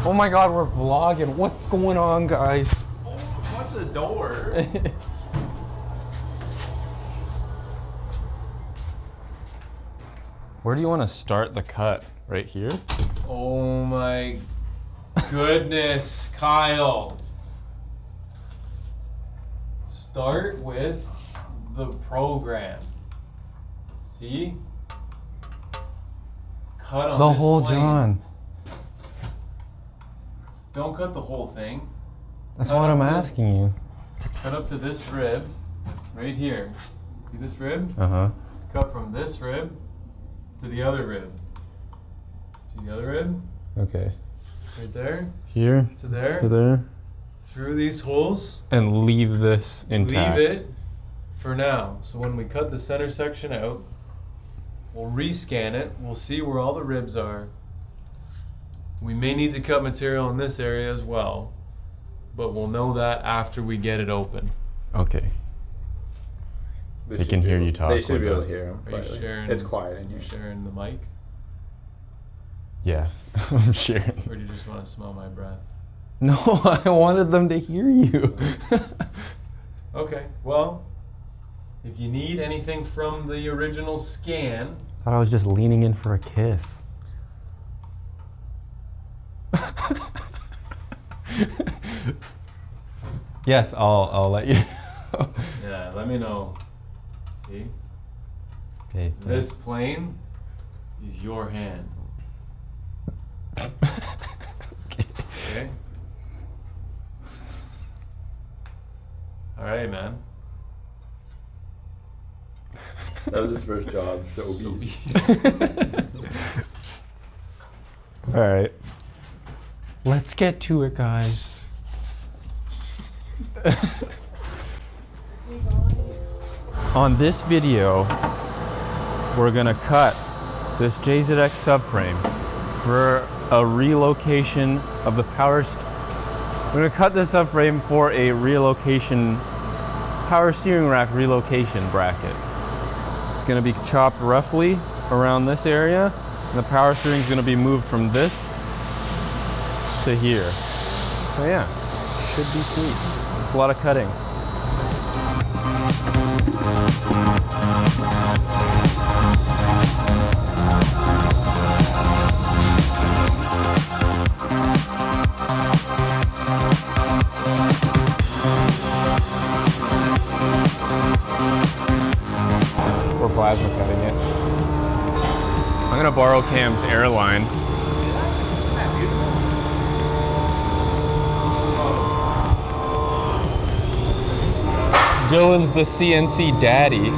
Oh my god, we're vlogging. What's going on, guys? Watch the door. Where do you want to start the cut? Right here? Oh my goodness, Kyle. Start with the program. See? Cut on The this whole plane. John. Don't cut the whole thing. That's Cut what up I'm to- asking you. Cut up to this rib, right here. See this rib? Uh-huh. Cut from this rib to the other rib. See the other rib? Okay. Right there Here to there. to there. Through these holes. And leave this intact. Leave it for now. So when we cut the center section out, we'll rescan it. We'll see where all the ribs are. We may need to cut material in this area as well, but we'll know that after we get it open. Okay. They can hear you talk. They should be able to like hear him. Are you sharing? It's quiet in You here. sharing the mic, Yeah, I'm sharing. or do you just want to smell my breath? No, I wanted them to hear you. Okay. Well, if you need anything from the original scan, Thought I was just leaning in for a kiss. Yes, I'll let you know. yeah, let me know. See, Okay. this plane is your hand. Okay. All right, man. That was his first job, Sobeys. All right. Let's get to it, guys. On this video, we're gonna cut this JZX subframe for a relocation of the power. We're gonna cut this subframe for a relocation, power steering rack relocation bracket. It's gonna be chopped roughly around this area, and the power steering is gonna be moved from this to here. So yeah, should be sweet. It's a lot of cutting. We're plasma cutting it. I'm gonna borrow Cam's airline. Dylan's the CNC daddy.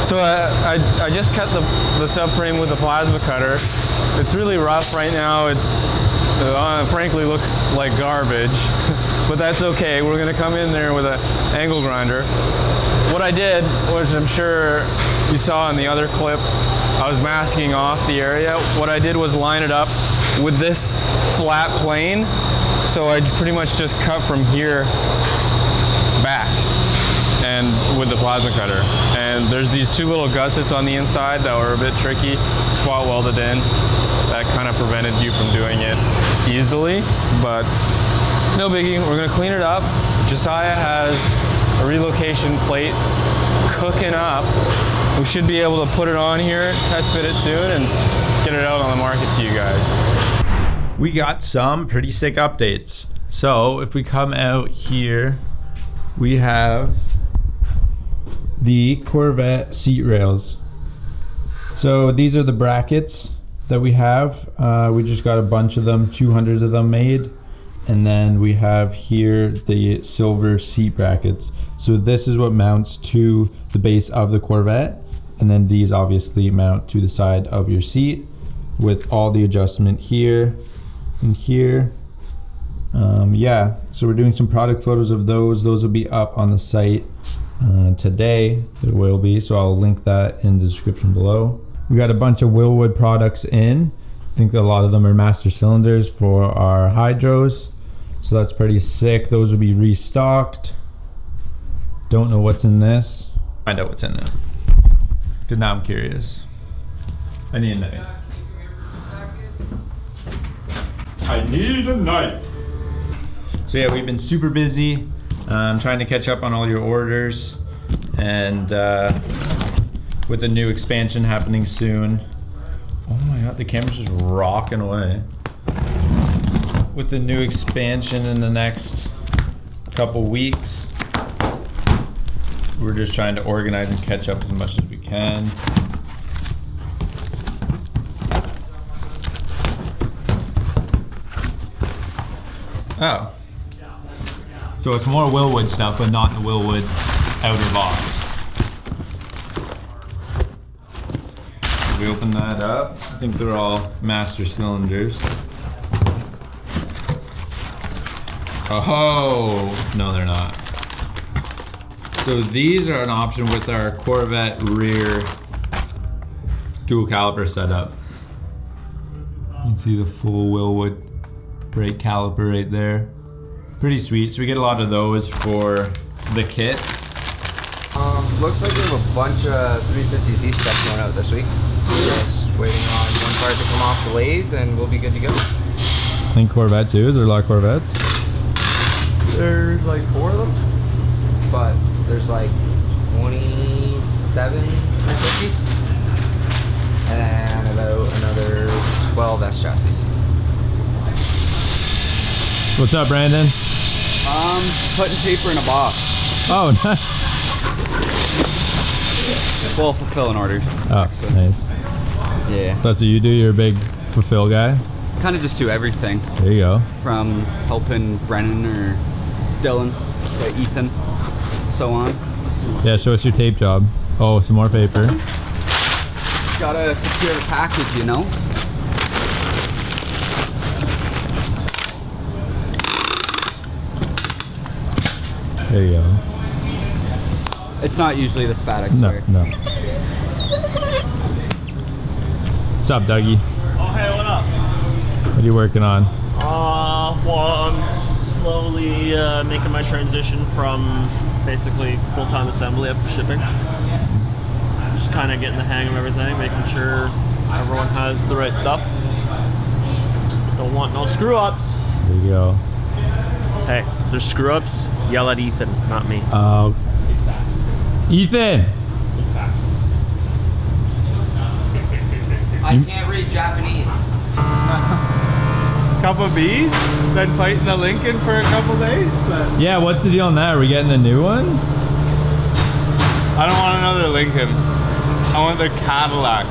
So I just cut the subframe with the plasma cutter. It's really rough right now. It frankly looks like garbage, but that's okay. We're gonna come in there with an angle grinder. What I did, which I'm sure you saw in the other clip, I was masking off the area. What I did was line it up with this flat plane. So I pretty much just cut from here back and with the plasma cutter. And there's these two little gussets on the inside that were a bit tricky, spot welded in. That kind of prevented you from doing it easily, but no biggie. We're gonna clean it up. Josiah has a relocation plate cooking up. We should be able to put it on here, test fit it soon, and get it out on the market to you guys. We got some pretty sick updates. So if we come out here, we have the Corvette seat rails. So these are the brackets that we have. We just got a bunch of them, 200 of them made. And then we have here the silver seat brackets. So this is what mounts to the base of the Corvette. And then these obviously mount to the side of your seat with all the adjustment here and here. Yeah, so we're doing some product photos of those. Those will be up on the site today. There will be, so I'll link that in the description below. We got a bunch of Willwood products in. I think a lot of them are master cylinders for our hydros. So that's pretty sick. Those will be restocked. Don't know what's in this. Find out what's in there. Because now I'm curious. I need a knife. I need a knife. So yeah, we've been super busy. Trying to catch up on all your orders. And with the new expansion happening soon. Oh my god, the camera's just rocking away. With the new expansion in the next couple weeks, we're just trying to organize and catch up as much as we can. Oh. So it's more Willwood stuff, but not the Willwood outer box. We open that up. I think they're all master cylinders. Oh, no they're not. So these are an option with our Corvette rear dual caliper setup. You can see the full Willwood brake caliper right there. Pretty sweet. So we get a lot of those for the kit. Looks like we have a bunch of 350Z stuff going out this week. Just waiting on one part to come off the lathe and we'll be good to go. I think Corvette too. Is there a lot of Corvettes? There's like 4 of them, but there's like 27 350s and about another 12 S chassis. What's up, Brandon? Putting paper in a box. Oh, nice. Well, fulfilling orders. Oh, nice. Yeah. That's what you do? You're a big fulfill guy? Kind of just do everything. There you go. From helping Brennan or Dylan to Ethan, so on. Yeah, show us your tape job. Oh, some more paper. Gotta secure the package, you know? There you go. It's not usually this bad, I swear. No. What's up, Dougie? Oh, hey, what up? What are you working on? Well, I'm slowly making my transition from basically full-time assembly up to shipping. Just kind of getting the hang of everything, making sure everyone has the right stuff. Don't want no screw-ups. There you go. Hey, if there's screw-ups, yell at Ethan, not me. Ethan! I can't read Japanese. Cup of B? Been fighting the Lincoln for a couple days? But Yeah, what's the deal on that? Are we getting a new one? I don't want another Lincoln. I want the Cadillac.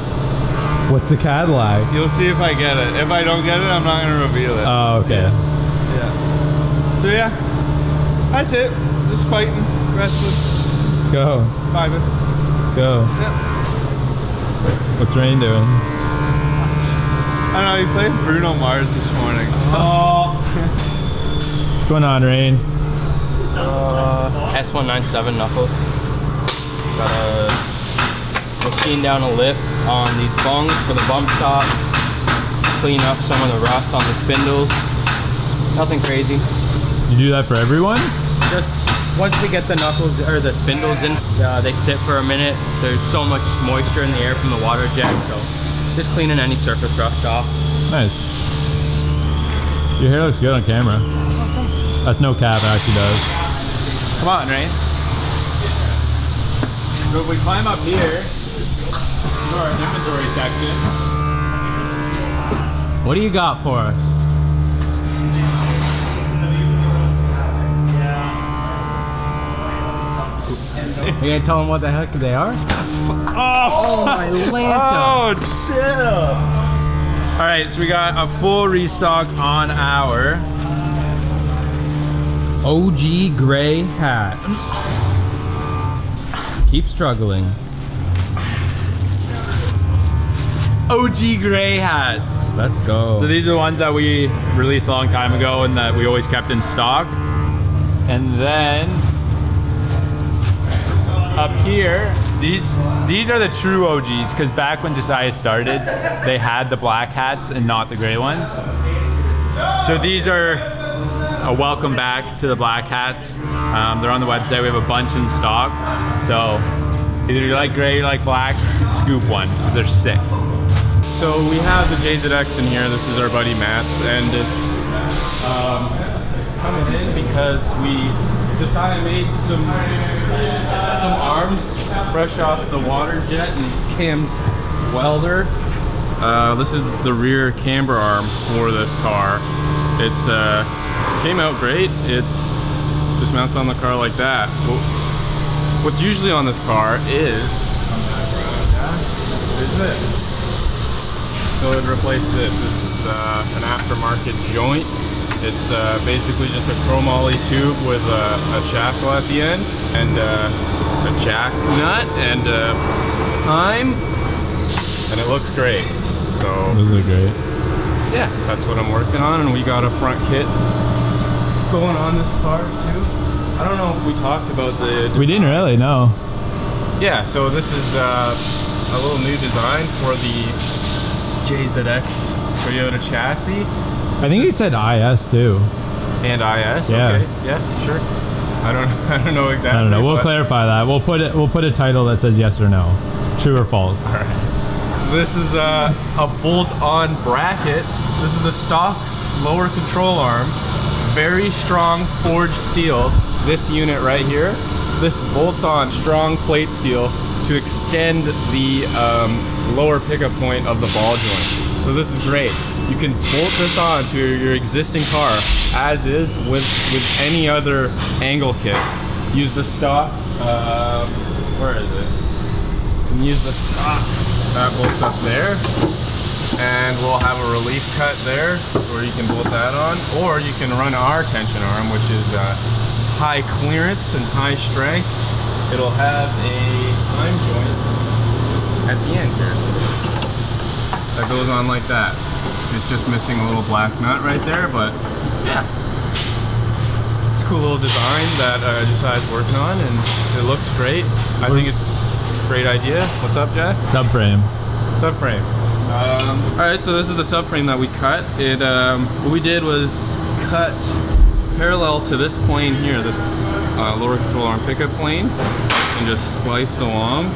What's the Cadillac? You'll see if I get it. If I don't get it, I'm not going to reveal it. Oh, okay. Yeah. So yeah, that's it. Just fighting, wrestling, Let's go. vibing. Let's go. Yeah. What's Rain doing? I don't know, he played Bruno Mars this morning. What's going on, Rain? S197 knuckles. Got a machine down a lift on these bungs for the bump stop. Clean up some of the rust on the spindles. Nothing crazy. You do that for everyone? Just once we get the knuckles or the spindles in, they sit for a minute. There's so much moisture in the air from the water jet, so just cleaning any surface rust off. Nice. Your hair looks good on camera. That's no cap, it actually does. Come on, Ray. So if we climb up here to our inventory section, What do you got for us? You gonna tell them what the heck they are? oh my lanta. Oh, chill. All right, so we got a full restock on our OG gray hats. Keep struggling. OG gray hats. Let's go. So these are the ones that we released a long time ago and that we always kept in stock. And then up here, these are the true OGs, because back when Josiah started, they had the black hats and not the gray ones. So these are a welcome back to the black hats. They're on the website. We have a bunch in stock. So either you like gray or you like black, scoop one. They're sick. So we have the JZX in here. This is our buddy Matt's, and it's coming in because Josiah made some arms fresh off the water jet and Cam's welder. This is the rear camber arm for this car. It came out great. It's just mounts on the car like that. What's usually on this car is this. So it replaced this. This is an aftermarket joint. It's basically just a chromoly tube with a shackle at the end and a jack nut and and it looks great. So those look great. Yeah, that's what I'm working on, and we got a front kit going on this car too. I don't know if we talked about the design. We didn't really, no. Yeah, so this is a little new design for the JZX Toyota chassis. I think he said IS too. And IS? Yeah. Okay. Yeah, sure. I don't know exactly. I don't know. We'll clarify that. We'll put a title that says yes or no. True or false. Alright. This is a bolt-on bracket. This is the stock lower control arm. Very strong forged steel. This unit right here. This bolts on strong plate steel to extend the lower pickup point of the ball joint. So this is great. You can bolt this on to your existing car as is with any other angle kit. Use the stock, where is it? You can use the stock that bolts up there, and we'll have a relief cut there where you can bolt that on, or you can run our tension arm, which is high clearance and high strength. It'll have a time joint at the end here that goes on like that. It's just missing a little black nut right there, but yeah. It's a cool little design that Josiah's working on, and it looks great. I think it's a great idea. What's up, Jack? Subframe. Subframe. Alright, so this is the subframe that we cut. What we did was cut parallel to this plane here, this lower control arm pickup plane, and just sliced along.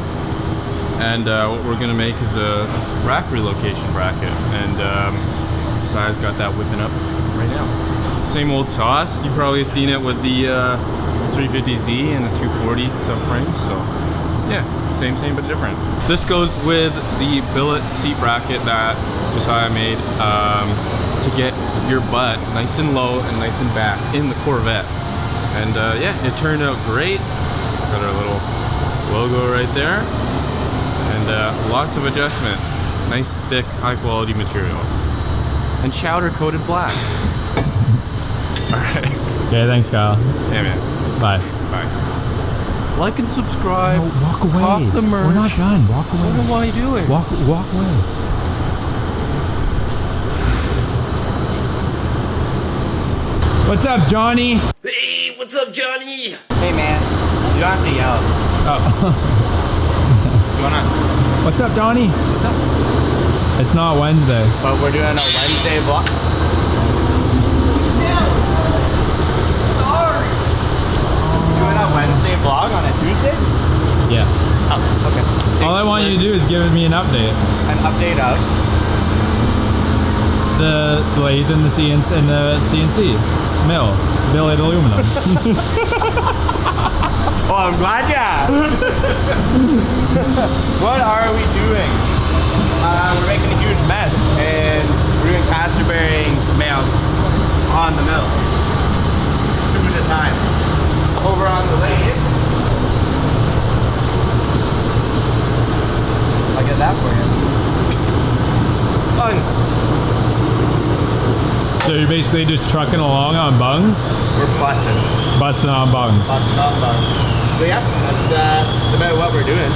And what we're gonna make is a rack relocation bracket, and Josiah's got that whipping up right now. Same old sauce. You've probably seen it with the 350Z and the 240 subframes. So yeah, same but different. This goes with the billet seat bracket that Josiah made to get your butt nice and low and nice and back in the Corvette. And yeah, it turned out great. Got our little logo right there. And lots of adjustment. Nice, thick, high-quality material. And chowder-coated black. Alright. Okay, thanks, Kyle. Yeah, man. Bye. Bye. Like and subscribe. No, walk away. Cop the merch. We're not done. Walk away. What am I doing? Walk away. What's up, Johnny? Hey, what's up, Johnny? Hey man, you don't have to yell. Oh. What's going on? What's up, Donnie? What's up? It's not Wednesday. But we're doing a Wednesday vlog. Sorry. Doing a vlog on a Tuesday? Yeah. Oh, okay. All I want you to do is give me an update. An update of? The lathe and the CNC mill, billet aluminum. Oh, I'm glad you asked. What are we doing? We're making a huge mess, and we're doing caster bearing mounts on the mill, 2 at a time. Over on the lathe, I'll get that for you. Bungs. So you're basically just trucking along on bungs? We're busting On bungs. Busting on bungs. So yeah, that's about what we're doing.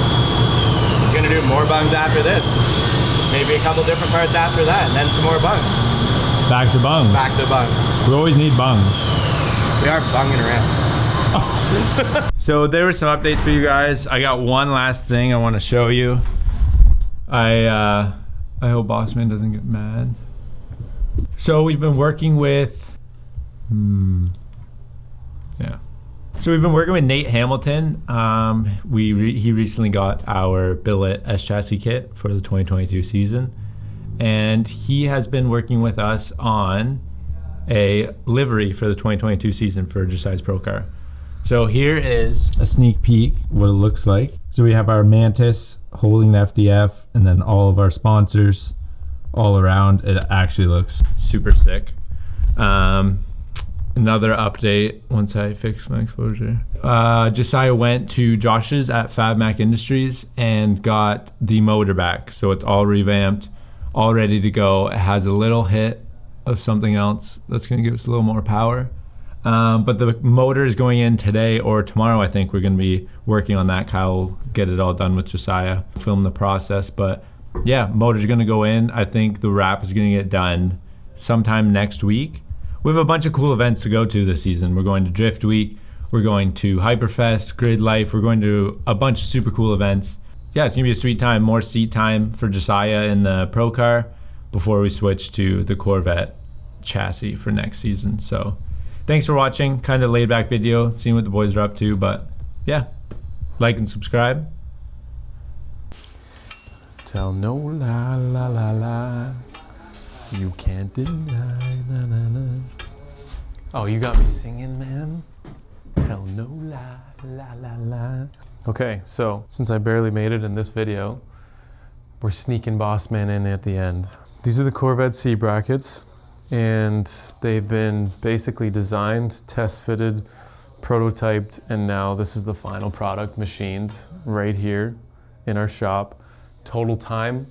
We're gonna do more bungs after this. Maybe a couple different parts after that, and then some more bungs. Back to bungs. Back to bungs. We always need bungs. We are bunging around. So there were some updates for you guys. I got one last thing I want to show you. I hope Bossman doesn't get mad. So we've been working with So we've been working with Nate Hamilton. He recently got our billet S chassis kit for the 2022 season, and he has been working with us on a livery for the 2022 season for Josiah's Pro Car. So here is a sneak peek what it looks like. So we have our Mantis holding the FDF, and then all of our sponsors all around. It actually looks super sick. Another update once I fix my exposure. Josiah went to Josh's at Fab Mac Industries and got the motor back. So it's all revamped, all ready to go. It has a little hit of something else that's gonna give us a little more power. But the motor is going in today or tomorrow. I think we're gonna be working on that. Kyle will get it all done with Josiah, film the process. But yeah, motor's gonna go in. I think the wrap is gonna get done sometime next week. We have a bunch of cool events to go to this season. We're going to Drift Week, we're going to Hyperfest, Grid Life, we're going to a bunch of super cool events. Yeah, it's gonna be a sweet time, more seat time for Josiah in the Pro Car before we switch to the Corvette chassis for next season. So thanks for watching, kind of laid back video, seeing what the boys are up to, but yeah, like and subscribe. Tell no lie, la la la. You can't deny, na na na. Oh, you got me singing, man. Tell no lie, la la la. Okay, so since I barely made it in this video, we're sneaking Bossman in at the end. These are the Corvette C brackets, and they've been basically designed, test fitted, prototyped, and now this is the final product machined right here in our shop. Total time,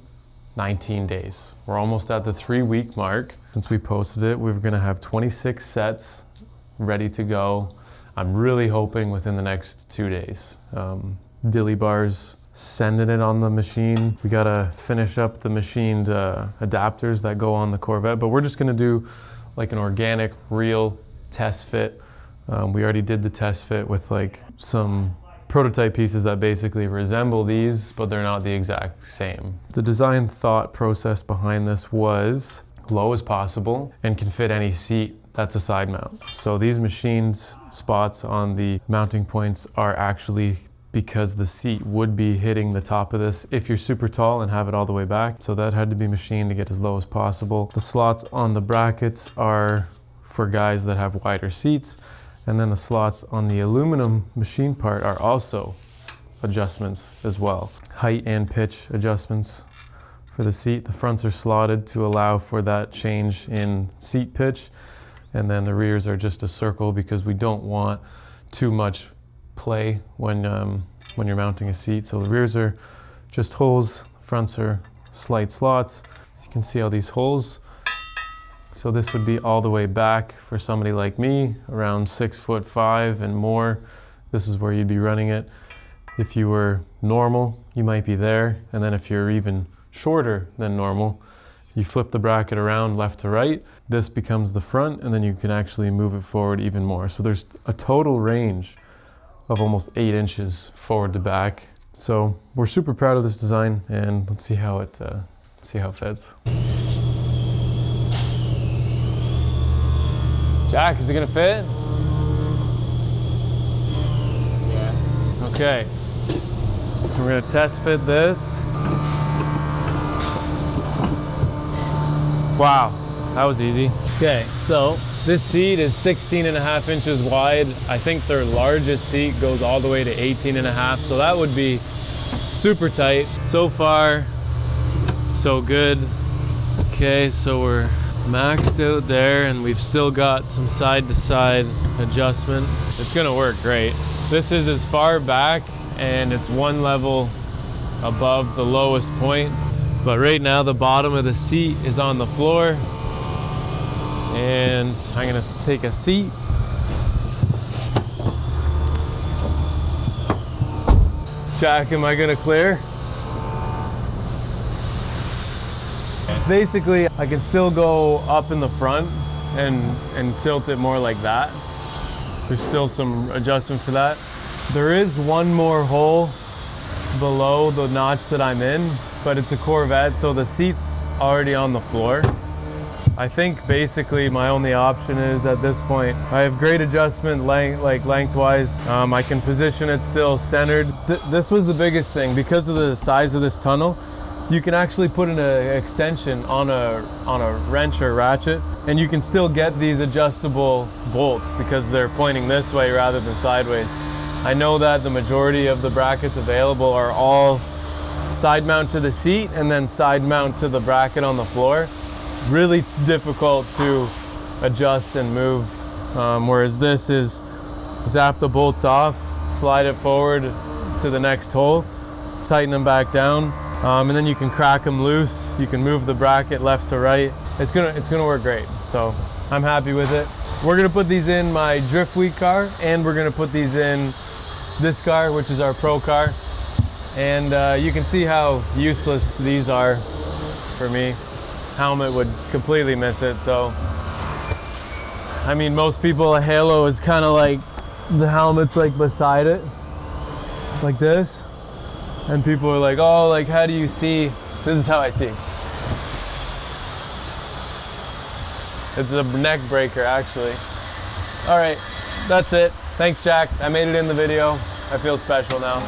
19 days. We're almost at the 3-week mark. Since we posted it, we're gonna have 26 sets ready to go. I'm really hoping within the next 2 days. Dilly Bar's sending it on the machine. We gotta finish up the machined adapters that go on the Corvette, but we're just gonna do like an organic, real test fit. We already did the test fit with like some prototype pieces that basically resemble these, but they're not the exact same. The design thought process behind this was low as possible and can fit any seat that's a side mount. So these machined spots on the mounting points are actually because the seat would be hitting the top of this if you're super tall and have it all the way back. So that had to be machined to get as low as possible. The slots on the brackets are for guys that have wider seats. And then the slots on the aluminum machine part are also adjustments as well. Height and pitch adjustments for the seat. The fronts are slotted to allow for that change in seat pitch. And then the rears are just a circle because we don't want too much play when you're mounting a seat. So the rears are just holes, fronts are slight slots. You can see all these holes. So this would be all the way back for somebody like me, around 6'5" and more. This is where you'd be running it. If you were normal, you might be there. And then if you're even shorter than normal, you flip the bracket around left to right. This becomes the front, and then you can actually move it forward even more. So there's a total range of almost 8 inches forward to back. So we're super proud of this design, and let's see how it fits. Jack, is it gonna fit? Yeah. Okay, so we're gonna test fit this. Wow, that was easy. Okay, so this seat is 16.5 inches wide. I think their largest seat goes all the way to 18.5, so that would be super tight. So far, so good. Okay, so we're maxed out there and we've still got some side-to-side adjustment. It's gonna work great. This is as far back and it's one level above the lowest point. But right now the bottom of the seat is on the floor. And I'm gonna take a seat. Jack, am I gonna clear? Basically, I can still go up in the front and tilt it more like that. There's still some adjustment for that. There is one more hole below the notch that I'm in, but it's a Corvette, so the seat's already on the floor. I think basically my only option is at this point, I have great adjustment lengthwise. I can position it still centered. This was the biggest thing because of the size of this tunnel. You can actually put an extension on a wrench or ratchet, and you can still get these adjustable bolts because they're pointing this way rather than sideways. I know that the majority of the brackets available are all side mount to the seat and then side mount to the bracket on the floor. Really difficult to adjust and move, whereas this is zap the bolts off, slide it forward to the next hole, tighten them back down. And then you can crack them loose. You can move the bracket left to right. It's gonna work great. So I'm happy with it. We're gonna put these in my drift week car, and we're gonna put these in this car, which is our pro car. And you can see how useless these are for me. Helmet would completely miss it. So, I mean, most people, a halo is kind of like the helmet's like beside it, like this. And people are like, oh, like, how do you see? This is how I see. It's a neck breaker, actually. All right, that's it. Thanks, Jack. I made it in the video. I feel special now.